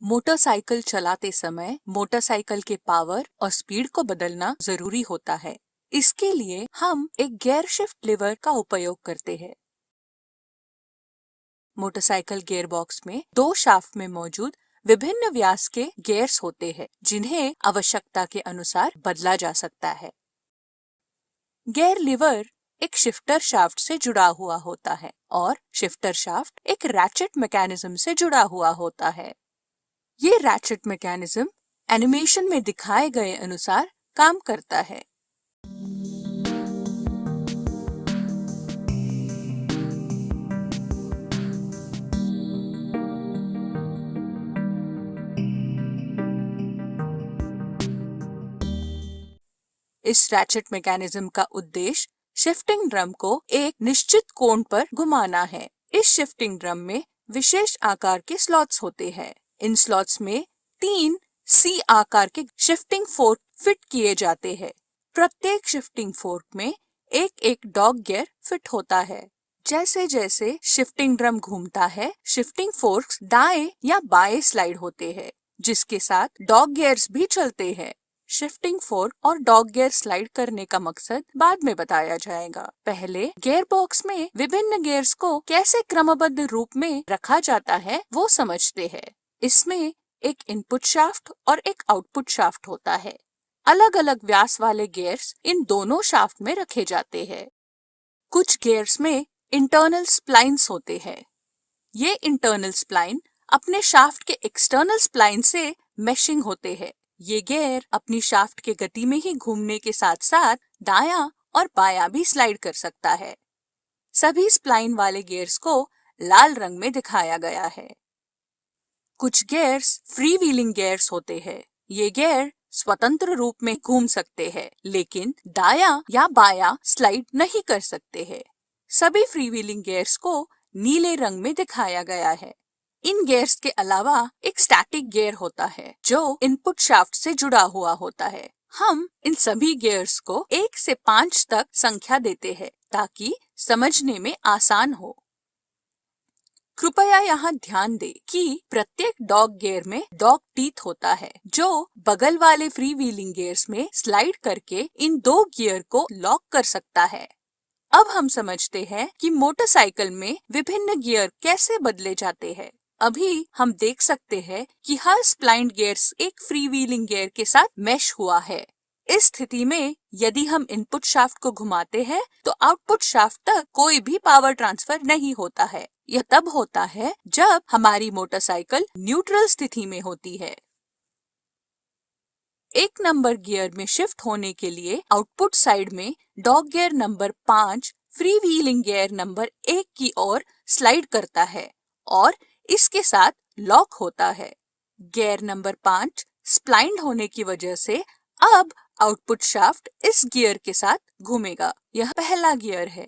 Motorcycle चलाते समय motorcycle के पावर और स्पीड को बदलना जरूरी होता है। इसके लिए हम एक गियर शिफ्ट लीवर का उपयोग करते हैं। मोटरसाइकिल गियर बॉक्स में दो शाफ्ट में मौजूद विभिन्न व्यास के गियर्स होते हैं, जिन्हें आवश्यकता के अनुसार बदला जा सकता है। गियर लीवर एक शिफ्टर शाफ्ट से जुड़ा हुआ होता है और शिफ्टर शाफ्ट एक रैचेट मैकेनिज्म से जुड़ा हुआ होता है। ये रैचेट मैकेनिज्म एनिमेशन में दिखाए गए अनुसार काम करता है। इस रैचेट मैकेनिज्म का उद्देश्य शिफ्टिंग ड्रम को एक निश्चित कोण पर घुमाना है। इस शिफ्टिंग ड्रम में विशेष आकार के स्लॉट्स होते हैं। इन स्लॉट्स में 3 सी आकार के शिफ्टिंग फोर्क फिट किए जाते हैं। प्रत्येक शिफ्टिंग फोर्क में एक एक डॉग गियर फिट होता है। जैसे जैसे शिफ्टिंग ड्रम घूमता है, शिफ्टिंग फोर्क्स दाएं या बाएं स्लाइड होते हैं, जिसके साथ डॉग गियर्स भी चलते हैं। शिफ्टिंग फोर्क और डॉग गियर स्लाइड करने का मकसद बाद में बताया जाएगा। पहले गियर बॉक्स में विभिन्न गियर्स को कैसे क्रमबद्ध रूप में रखा जाता है वो समझते हैं। इसमें एक इनपुट शाफ्ट और एक आउटपुट शाफ्ट होता है। अलग अलग व्यास वाले गियर्स इन दोनों शाफ्ट में रखे जाते हैं। कुछ गियर्स में इंटरनल स्प्लाइन्स होते हैं। ये इंटरनल स्प्लाइन अपने शाफ्ट के एक्सटर्नल स्प्लाइन से मैशिंग होते हैं। ये गियर अपनी शाफ्ट के गति में ही घूमने के साथ साथ दायां और बायां भी स्लाइड कर सकता है। सभी स्प्लाइन वाले गियर्स को लाल रंग में दिखाया गया है। कुछ गियर्स फ्री व्हीलिंग गियर्स होते हैं। ये गियर स्वतंत्र रूप में घूम सकते हैं, लेकिन दायां या बायां स्लाइड नहीं कर सकते हैं। सभी फ्री व्हीलिंग गियर्स को नीले रंग में दिखाया गया है। इन गियर्स के अलावा एक स्टैटिक गियर होता है जो इनपुट शाफ्ट से जुड़ा हुआ होता है। हम इन सभी गियर्स को 1 से 5 तक संख्या देते हैं ताकि समझने में आसान हो। कृपया यहाँ ध्यान दें कि प्रत्येक डॉग गियर में डॉग टीथ होता है, जो बगल वाले फ्री व्हीलिंग गियर्स में स्लाइड करके इन दो गियर को लॉक कर सकता है। अब हम समझते हैं कि मोटरसाइकिल में विभिन्न गियर कैसे बदले जाते हैं। अभी हम देख सकते हैं कि हर स्प्लाइन्ड गियर्स एक फ्री व्हीलिंग गियर के साथ मैश हुआ है। इस स्थिति में यदि हम इनपुट शाफ्ट को घुमाते हैं तो आउटपुट शाफ्ट तक कोई भी पावर ट्रांसफर नहीं होता है। यह तब होता है जब हमारी मोटरसाइकिल न्यूट्रल स्थिति में होती है। 1 नंबर गियर में शिफ्ट होने के लिए आउटपुट साइड में dog gear number 5 free wheeling gear number 1 की ओर स्लाइड करता है और इसके साथ लॉक होता है। गियर नंबर 5 स्प्लाइन्ड होने की वजह से अब आउटपुट शाफ्ट इस गियर के साथ घूमेगा। यह पहला गियर है।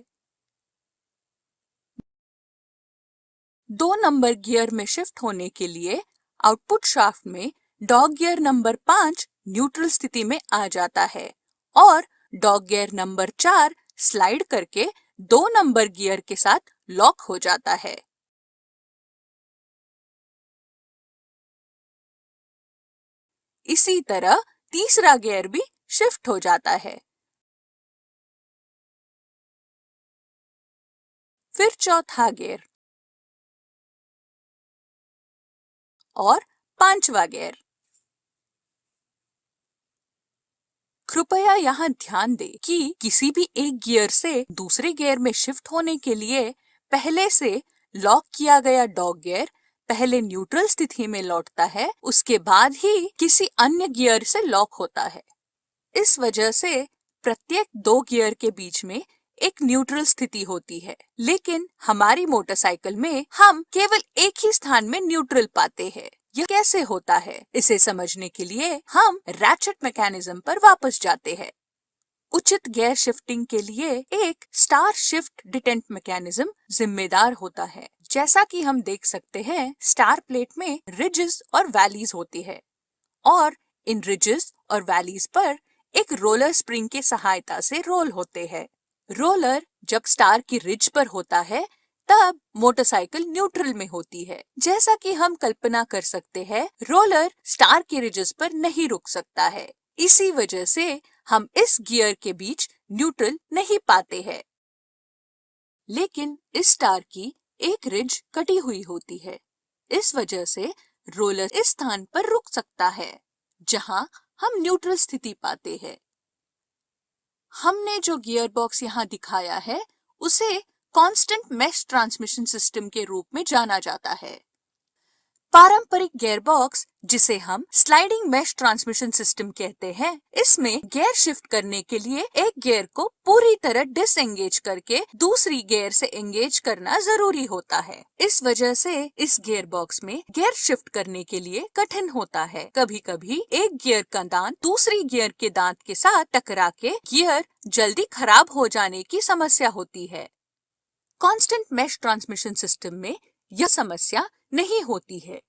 2 नंबर गियर में शिफ्ट होने के लिए आउटपुट शाफ्ट में डॉग गियर नंबर 5 न्यूट्रल स्थिति में आ जाता है और डॉग गियर नंबर 4 स्लाइड करके 2 नंबर गियर के साथ लॉक हो जाता है। इसी तरह तीसरा गियर भी शिफ्ट हो जाता है। फिर चौथा गियर और 5वां गियर। कृपया यहाँ ध्यान दें कि किसी भी एक गियर से दूसरे गियर में शिफ्ट होने के लिए पहले से लॉक किया गया डॉग गियर पहले न्यूट्रल स्थिति में लौटता है, उसके बाद ही किसी अन्य गियर से लॉक होता है। इस वजह से प्रत्येक 2 गियर के बीच में एक न्यूट्रल स्थिति होती है, लेकिन हमारी मोटरसाइकिल में हम केवल एक ही स्थान में न्यूट्रल पाते हैं। यह कैसे होता है, इसे समझने के लिए हम रैचेट मैकेनिज्म पर वापस जाते हैं। उचित गियर शिफ्टिंग के लिए एक स्टार शिफ्ट डिटेंट मैकेनिज्म जिम्मेदार होता है। जैसा कि हम देख सकते हैं, स्टार प्लेट में रिजेस और वैलीज होती है और इन रिजेस और वैलीज पर एक रोलर स्प्रिंग की सहायता से रोल होते हैं। रोलर जब स्टार की रिज पर होता है तब मोटरसाइकिल न्यूट्रल में होती है। जैसा कि हम कल्पना कर सकते हैं, रोलर स्टार के रिजेस पर नहीं रुक सकता है। इसी वजह से हम इस गियर के बीच न्यूट्रल नहीं पाते हैं। लेकिन इस स्टार की एक रिज कटी हुई होती है। इस वजह से रोलर इस स्थान पर रुक सकता है जहां हम न्यूट्रल स्थिति पाते हैं। हमने जो गियर बॉक्स यहाँ दिखाया है उसे कांस्टेंट मेश ट्रांसमिशन सिस्टम के रूप में जाना जाता है। पारंपरिक गियर बॉक्स, जिसे हम स्लाइडिंग मेश ट्रांसमिशन सिस्टम कहते हैं, इसमें गियर शिफ्ट करने के लिए एक गियर को पूरी तरह डिसएंगेज करके दूसरी गियर से एंगेज करना जरूरी होता है। इस वजह से इस गियर बॉक्स में गियर शिफ्ट करने के लिए कठिन होता है। कभी कभी एक गियर का दांत दूसरी गियर के दांत के साथ टकरा के गियर जल्दी खराब हो जाने की समस्या होती है। कांस्टेंट मेश ट्रांसमिशन सिस्टम में यह समस्या नहीं होती है।